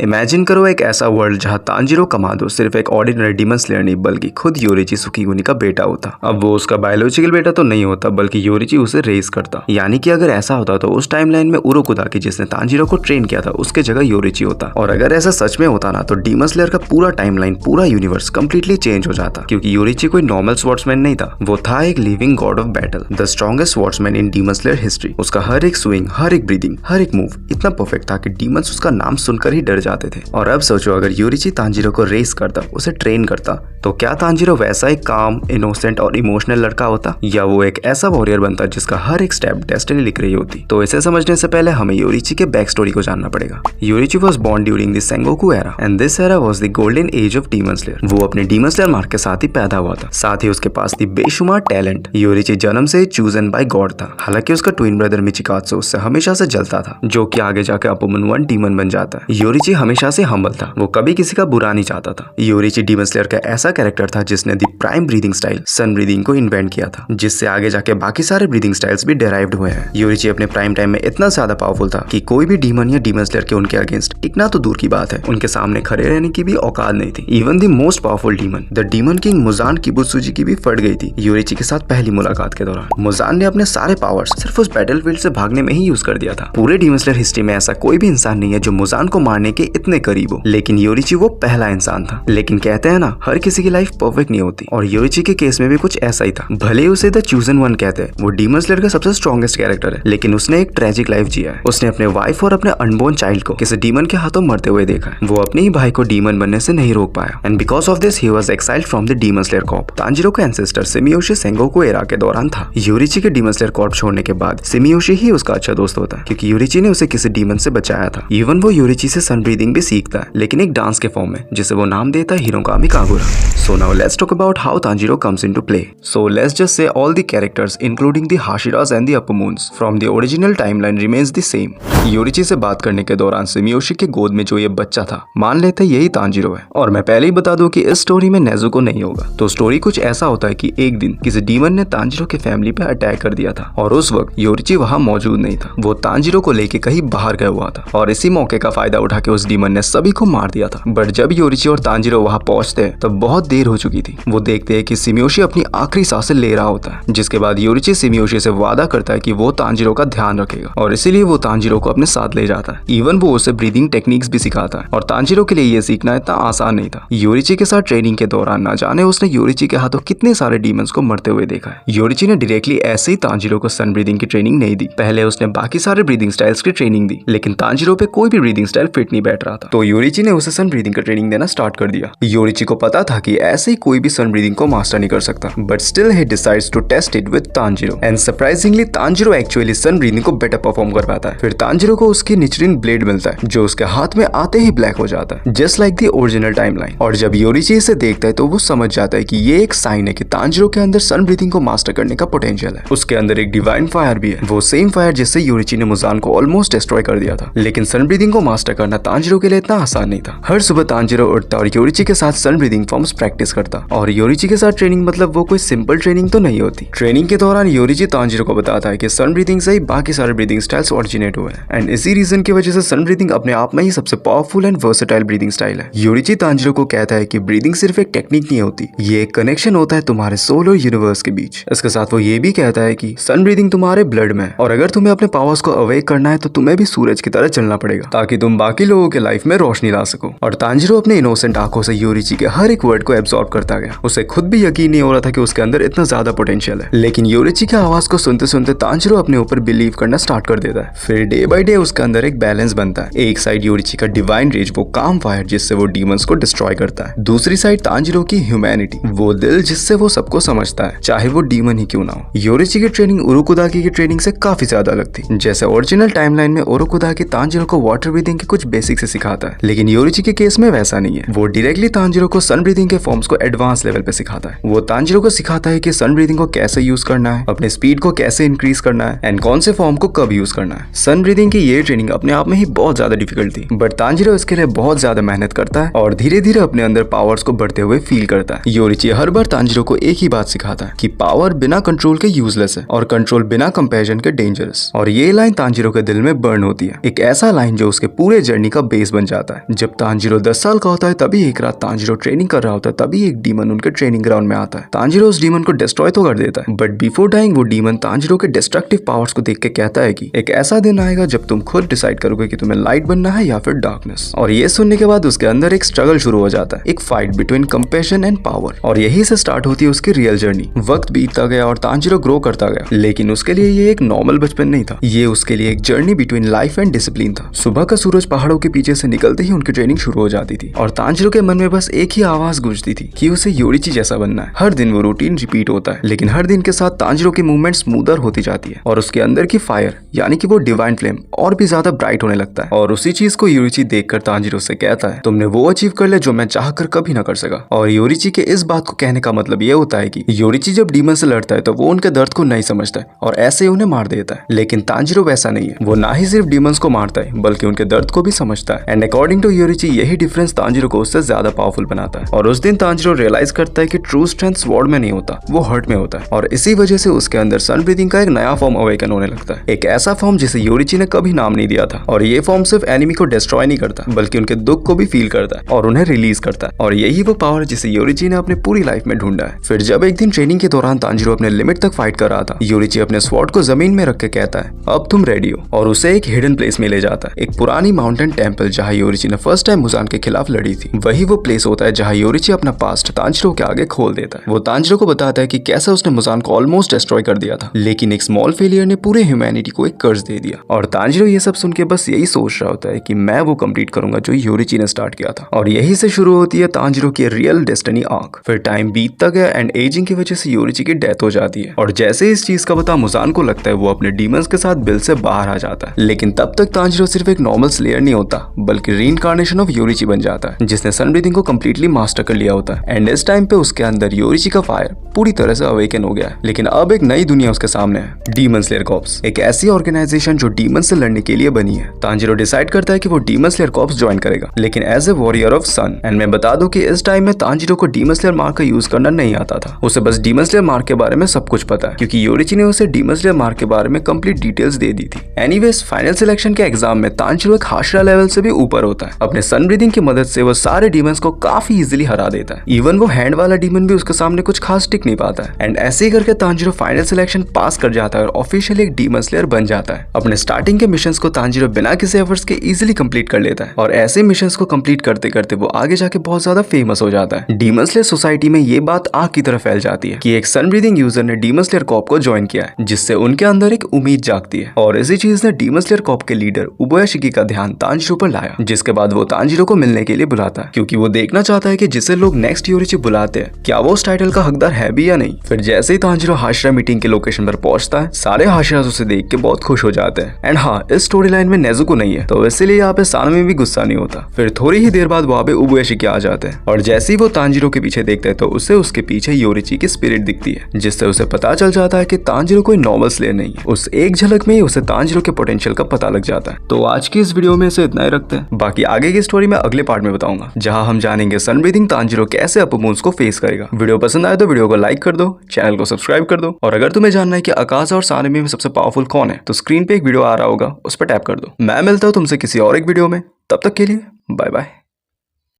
Imagine करो एक ऐसा वर्ल्ड जहाँ तांजीरो कमांडो सिर्फ एक ऑर्डिनरी डीमन स्लेयर नहीं बल्कि खुद योरिची सुकीगुनी का बेटा होता। अब वो उसका बायोलॉजिकल बेटा तो नहीं होता बल्कि योरिची उसे रेज करता। यानी कि अगर ऐसा होता तो उस टाइमलाइन में उरोकुदाकी जिसने तांजीरो को ट्रेन किया था उसके जगह योरिची होता। और अगर ऐसा सच में होता ना तो डीमन स्लेयर का पूरा टाइमलाइन, पूरा यूनिवर्स कंप्लीटली चेंज हो जाता, क्योंकि योरिची कोई नॉर्मल स्वॉर्ड्समैन नहीं था, वो था एक living God of battle, the strongest swordsman in demon slayer history. उसका हर एक स्विंग, हर एक ब्रीदिंग, हर एक मूव इतना परफेक्ट था कि डीमंस उसका नाम सुनकर ही डर जाते थे। और अब सोचो अगर योरिची तांजीरो को रेस करता, उसे ट्रेन करता, तो क्या तांजीरो वैसा एक काम, इनोसेंट और इमोशनल लड़का होता, या वो एक ऐसा वॉरियर बनता जिसका हर एक स्टेप डेस्टिनी लिख रही होती। तो इसे समझने से पहले हमें योरिची के बैक स्टोरी को जानना पड़ेगा। Yoriichi was born during the Sengoku era and this era was the golden age of demon slayer. वो अपने डीमन स्लेयर मार्क के साथ ही पैदा हुआ था, साथ ही उसके पास थी बेशुमार टैलेंट। योरिची जन्म से चूजन बाय गॉड था। हालांकि उसका ट्विन ब्रदर मिचिकात्सु उससे हमेशा से जलता था, जो कि आगे जाकर अपोमन 1 डीमन बन जाता है। योरिची हमेशा से हम्बल था, वो कभी किसी का बुरा नहीं चाहता था। योरिची डीमन स्लेयर का ऐसा कैरेक्टर था जिसने the prime breathing style sun breathing को इन्वेंट किया था, जिससे आगे जाके बाकी सारे ब्रीदिंग स्टाइल्स भी डेराइव्ड हुए हैं। योरिची अपने प्राइम टाइम में इतना ज्यादा पावरफुल था कि कोई भी डीमन या डीमन स्लेयर के उनके अगेंस्ट टिकना तो दूर की बात है, उनके सामने खड़े रहने की भी औकात नहीं थी। Even the most powerful demon, the demon king Muzan Kibutsuji की भी फट गई थी योरिची के साथ पहली मुलाकात के दौरान। मुजान ने अपने सारे पावर्स सिर्फ उस बैटलफील्ड से भागने में ही यूज कर दिया था। पूरे डीमन स्लेयर हिस्ट्री में ऐसा कोई भी इंसान नहीं है जो मुजान को मारने के इतने करीब हो, लेकिन योरिची वो पहला इंसान था। लेकिन कहते हैं ना, हर किसी की लाइफ परफेक्ट नहीं होती, और योरिची के केस में भी कुछ ऐसा ही था। भले उसे द चूजन वन कहते हैं, वो डीमन स्लेयर का सबसे स्ट्रॉन्गेस्ट कैरेक्टर है, लेकिन उसने एक ट्रेजिक लाइफ जिया है। उसने अपने वाइफ और अपने अनबोर्न चाइल्ड को किसी डीमन के हाथों मरते हुए देखा है। वो अपने ही भाई को डीमन बनने से नहीं रोक पाया, and because of this he was exiled from the demon slayer Corp. Tanjiro का एंसेस्टर सिमियोशी सेंगोकू एरा के दौरान था। योरिची के डीमन स्लेयर कॉर्प छोड़ने के बाद सिमियोशी ही उसका अच्छा दोस्त होता है, क्योंकि योरिची ने उसे किसी डीमन से बचाया था। इवन वो योरिची से सन ब्रीदिंग भी सीखता है, लेकिन एक डांस के फॉर्म में, जिसे वो नाम देता है हिरोकामी Kagura. So now let's talk about how Tanjiro comes into play. So let's just say all the characters including the Hashiras and the Apumuns from the original timeline remains the same. Yoriichi से बात करने के दौरान सिमियोशी के गोद में जो ये बच्चा था, मान लेते यही तांजीरो है। और मैं पहले ही बता दूं कि इस स्टोरी में नेजुको नहीं होगा। तो स्टोरी कुछ ऐसा होता है कि एक दिन किसी डीमन ने तांजीरो के फैमिली पे अटैक कर दिया था, और उस वक्त योरिची वहाँ मौजूद नहीं था। वो तांजीरो को लेके कहीं बाहर गया हुआ था, और इसी मौके का फायदा उठा के उस डीमन ने सभी को मार दिया था। बट जब योरिची और तांजीरो वहाँ पहुंचते हैं तब बहुत देर हो चुकी थी। वो देखते हैं कि सिमियोशी अपनी आखिरी सांसें ले रहा होता है, जिसके बाद योरिची सिमियोशी से वादा करता है कि वो तांजीरो का ध्यान रखेगा, और इसीलिए वो तांजीरो को अपने साथ ले जाता है। इवन वो उसे ब्रीदिंग टेक्निक्स भी सिखाता है, और तांजीरो के लिए ये सीखना इतना आसान नहीं था। योरिची के साथ ट्रेनिंग के दौरान ना जाने उसने योरिची के हाथों कितने सारे डीमंस को मरते हुए देखा है। योरिची ने डायरेक्टली ऐसे ही तांजीरो को सन ब्रीदिंग की ट्रेनिंग नहीं दी, पहले उसने बाकी सारे ब्रीदिंग स्टाइल्स की ट्रेनिंग दी, लेकिन तांजीरो पे कोई भी ब्रीदिंग स्टाइल फिट नहीं बैठ रहा था। तो योरिची ने उसे सन ब्रीदिंग का ट्रेनिंग देना स्टार्ट कर दिया। योरिची को पता था कि ऐसे ही कोई भी सन ब्रीदिंग को मास्टर नहीं कर सकता, but still he decides to test it with Tanjiro, and surprisingly Tanjiro actually sun breathing को बेटर परफॉर्म कर पाता है। फिर तांजीरो को उसकी निचरिन ब्लेड मिलता है, जो उसके हाथ में आते ही ब्लैक हो जाता है, just like the original timeline. और जब योरिची इसे देखता है तो वो समझ जाता है कि ये एक साइन है कि तांजीरो के अंदर सन ब्रीदिंग को मास्टर करने का पोटेंशियल है। उसके अंदर एक डिवाइन फायर भी है, वो सेम फायर जिससे योरिची ने मुजान को ऑलमोस्ट डिस्ट्रॉय कर दिया था। लेकिन सन ब्रीदिंग को मास्टर करना तांजीरो के लिए इतना आसान नहीं था। हर सुबह तांजीरो उठता और योरिची के साथ सन ब्रीदिंग फॉर्म्स प्रैक्टिस करता, और योरिची के साथ ट्रेनिंग मतलब वो कोई सिंपल ट्रेनिंग तो नहीं होती। ट्रेनिंग के दौरान योरिची तांजीरो को बताता है कि सन ब्रीदिंग से ही बाकी सारे ब्रीदिंग स्टाइल्स ओरिजिनेट हुए हैं, एंड इसी रीजन की वजह से सन ब्रीदिंग अपने आप में ही सबसे powerful and versatile breathing style है। योरिची तांजीरो को कहता है कि ब्रीदिंग सिर्फ एक टेक्निक नहीं होती, ये एक कनेक्शन होता है तुम्हारे सोल और यूनिवर्स के बीच। इसके साथ वो ये भी कहता है कि सन ब्रीदिंग तुम्हारे ब्लड में है, और अगर तुम्हें अपने पावर्स को अवेक करना है तो तुम्हें भी सूरज की तरह चलना पड़ेगा, ताकि तुम बाकी लोगों के लाइफ में रोशनी ला सको। और तांजीरो अपने इनोसेंट आंखों से योरिची के हर एक वर्ड को एब्सॉर्ब करता गया। उसे खुद भी यकीन नहीं हो रहा था कि उसके अंदर इतना ज्यादा पोटेंशियल है। लेकिन योरिची की आवाज को सुनते सुनते तांजीरो अपने ऊपर बिलीव करना स्टार्ट कर देता है। फिर डे बाय डे उसके अंदर एक बैलेंस बनता है। एक साइड योरिची का डिवाइन रेज, वो काम फायर जिससे वो डीमंस को डिस्ट्रॉय करता है। दूसरी साइड तांजीरो की ह्यूमैनिटी, वो दिल जिससे वो सबको समझता है, चाहे वो डीमन ही क्यों ना हो। योरिची की ट्रेनिंग उरोकुदाकी की ट्रेनिंग से काफी ज्यादा अलग थी। जैसे ओरिजिनल टाइमलाइन में उरोकुदाकी तांजीरो को वाटर ब्रीदिंग के कुछ बेसिक से सिखाता है, लेकिन योरिची के केस में वैसा नहीं है। वो डायरेक्टली तांजीरो को सन ब्रीदिंग के फॉर्म्स को एडवांस लेवल पे सिखाता है। वो तांजिरो को सिखाता है कि सन ब्रीदिंग को कैसे यूज करना है, अपने स्पीड को कैसे इंक्रीज करना है एंड कौन से फॉर्म को कब यूज करना है। सन ब्रीदिंग की ये ट्रेनिंग अपने आप में ही बहुत ज्यादा डिफिकल्ट थी, बट तांजिरो इसके लिए बहुत ज्यादा मेहनत करता है और धीरे धीरे अपने अंदर पावर्स को बढ़ते हुए फील करता है। योरिची हर बार तांजिरो को एक ही बात सिखाता है कि पावर बिना कंट्रोल के यूजलेस है और कंट्रोल बिना कंपैशन के डेंजरस। और ये लाइन तांजिरो के दिल में बर्न होती है, एक ऐसा लाइन जो उसके पूरे जर्नी का बेस बन जाता है। जब तांजिरो 10 साल का होता है तभी एक रात तांजिरो ट्रेनिंग कर रहा होता है, तभी एक डीमन उनके ट्रेनिंग ग्राउंड में आता है। तांजिरो उस डीमन को डिस्ट्रॉय तो कर देता है, बट बिफोर डाइंग वो डीमन तांजिरो के डिस्ट्रक्टिव पावर्स को देख के कहता है कि एक ऐसा दिन आएगा जब तुम खुद डिसाइड करोगे कि तुम्हें लाइट बनना है या फिर डार्कनेस। और ये सुनने के बाद उसके अंदर एक स्ट्रगल शुरू हो जाता है, एक fight between compassion and power. और यही से स्टार्ट होती है उसकी रियल जर्नी। वक्त बीतता गया और तांजिरो ग्रो करता गया, लेकिन उसके लिए ये एक नॉर्मल बचपन नहीं था, ये उसके लिए एक journey between life and discipline था। सुबह का सूरज पहाड़ों के पीछे से निकलते ही उनकी ट्रेनिंग शुरू हो जाती थी और तांजिरो के मन में बस एक ही आवाज गूंजती थी कि उसे योरिची जैसा बनना है। हर दिन वो रूटीन रिपीट होता है, लेकिन हर दिन के साथ तांजिरो की मूवमेंट स्मूदर होती जाती है और उसके अंदर की फायर यानी कि वो डिवाइन फ्लेम और भी ज्यादा ब्राइट होने लगता है। और उसी चीज को योरिची देखकर तांजिरो से कहता है, तुमने वो अचीव कर लिया जो मैं चाहकर कभी ना कर सका। और योरिची के इस बात को कहने का मतलब ये होता है कि योरिची जब डीमन से लड़ता है तो वो उनके दर्द को नहीं समझता है और ऐसे ही उन्हें मार देता है, लेकिन तांजिरो वैसा नहीं है। वो ना ही सिर्फ डीमंस को मारता है बल्कि उनके दर्द को भी समझता है। एंड अकॉर्डिंग टू योरिची यही डिफरेंस तांजिरो को उससे ज्यादा पावरफुल बनाता है। और उस दिन तांजिरो रियलाइज करता है कि ट्रू स्ट्रेंथ स्वॉर्ड में नहीं होता, वो हर्ट में होता है। और इसी वजह से उसके अंदर सन ब्रीदिंग का एक नया फॉर्म अवेकन होने लगता है, एक ऐसा फॉर्म जिसे योरिची ने कभी नाम नहीं दिया था। और ये फॉर्म सिर्फ एनिमी को डिस्ट्रॉय नहीं करता बल्कि उनके दुख को भी फील करता है और उन्हें रिलीज करता है। और यही वो पावर है जिसे योरिची ने अपनी पूरी लाइफ में ढूंढा है। फिर जब एक दिन ट्रेनिंग के दौरान तांजिरो अपने लिमिट तक फाइट कर रहा था, योरिची अपने स्वॉर्ड को जमीन में रख के कहता है, अब तुम रेडी हो। और उसे एक हिडन प्लेस में ले जाता है, एक पुरानी माउंटेन टेंपल जहाँ योरिची ने फर्स्ट टाइम मुजान के खिलाफ लड़ी थी। वही वो प्लेस होता है जहाँ योरिची अपना पास्ट तांजिरो के आगे खोल देता है। वो तांजिरो को बताता है कि कैसे उसने मुजान को ऑलमोस्ट डिस्ट्रॉय कर दिया था, लेकिन एक स्मॉल फेलियर ने पूरे ह्यूमैनिटी को एक कर्ज दे दिया। और तांजिरो ये सब सुन के बस यही सोच रहा होता है कि मैं वो कंप्लीट करूंगा जो योरिची ने स्टार्ट किया था। और यही से शुरू होती है तांजिरो की रियल डेस्टिनी आर्क। फिर टाइम बीतता गया एंड एजिंग की वजह से योरिची की डेथ हो जाती है। और जैसे इस चीज का पता मुजान को लगता है, वो अपने डीमंस के साथ बिल से बाहर आ जाता है। लेकिन तब तक तांजिरो सिर्फ एक नॉर्मल स्लेयर नहीं होता बल्कि रीइंकार्नेशन ऑफ योरिची बन जाता है, जिसने सन ब्रीदिंग को कंप्लीटली मास्टर कर लिया होता है। एंड इस टाइम पे उसके अंदर योरिची का फायर पूरी तरह से अवेकन हो गया है। लेकिन अब एक नई दुनिया उसके सामने है, डीमन स्लेयर कॉर्प्स, एक ऐसी ऑर्गेनाइजेशन जो डीमन से लड़ने के लिए बनी है। तांजिरो डिसाइड करता है कि वो डीमन स्लेयर कॉर्प्स ज्वाइन करेगा, लेकिन as a warrior of sun. And मैं बता दूं कि इस टाइम में तांजिरो को डीमन स्लेयर मार्क का यूज करना नहीं आता था, उसे बस डीमन स्लेयर मार्क के बारे में सब कुछ पता है क्योंकि योरिची ने उसे डीमन स्लेयर मार्क के बारे में कंप्लीट डिटेल्स दे दी थी। एनीवेज फाइनल सिलेक्शन के एग्जाम में तांजिरो एक हाशरा लेवल से भी ऊपर होता है। अपने सन ब्रीदिंग की मदद से वो सारे डीमंस को काफी इजीली हरा देता है, इवन वो हैंड वाला डीमन भी उसके सामने कुछ खास टिक नहीं पाता है। एंड ऐसे ही करके तांजिरो फाइनल सिलेक्शन पास कर जाता है और ऑफिशियली एक डीमन स्लेयर बन जाता है। अपने स्टार्टिंग के मिशंस को तांजिरो बिना किसी एफर्ट्स के इजीली कंप्लीट कर लेता है और ऐसे मिशंस को कंप्लीट करते करते वो आगे जाके बहुत ज्यादा फेमस हो जाता है। डीमन स्लेयर सोसाइटी में ये बात आग की तरह फैल जाती है कि एक सन ब्रीदिंग यूजर ने डीमन स्लेयर कॉर्प को ज्वाइन किया है, जिससे उनके अंदर एक उम्मीद जागती है। और इसी चीज ने डीमन स्लेयर कॉर्प के लीडर उबोयाशिकी का ध्यान तांजिरो पर लाया, जिसके बाद वो तांजिरो को मिलने के लिए बुलाता है क्योंकि वो देखना चाहता है कि जिसे लोग नेक्स्ट योरिची बुलाते हैं क्या वो उस टाइटल का हकदार है भी या नहीं। फिर जैसे ही तांजिरो हाशरा मीटिंग के लोकेशन पर पहुंचता है, सारे हाशरास उसे देख के बहुत खुश हो जाते हैं। एंड हाँ, इस स्टोरी लाइन में नेजुको नहीं है तो इसीलिए यहाँ पे सानमी भी गुस्सा नहीं होता। फिर थोड़ी ही देर बाद वहाँ पे उबोयाशिकी आ जाते हैं और जैसे ही वो तांजिरो के पीछे देखते हैं तो उसे उसके पीछे योरिची की स्पिरिट दिखती है, जिससे उसे पता चल जाता है कि तांजिरो कोई नॉर्मल स्लेयर नहीं है। उस एक झलक में ही उसे तांजिरो के पोटेंशियल का पता लग जाता है। तो आज की इस वीडियो में इसे इतना ही रखते हैं, बाकी आगे की स्टोरी मैं अगले पार्ट में बताऊंगा जहां हम जानेंगे सन ब्रीदिंग तांजिरो कैसे अपर मून्स को फेस करेगा। वीडियो पसंद आए तो वीडियो को लाइक कर दो, चैनल को सब्सक्राइब कर दो और अगर तुम्हें जानना है कि अकाज़ा और सानमी में सबसे पावरफुल कौन है तो स्क्रीन पे एक वीडियो आ रहा होगा, उस पर टैप कर दो। मैं मिलता हूँ तुमसे किसी और एक वीडियो में, तब तक के लिए बाय बाय।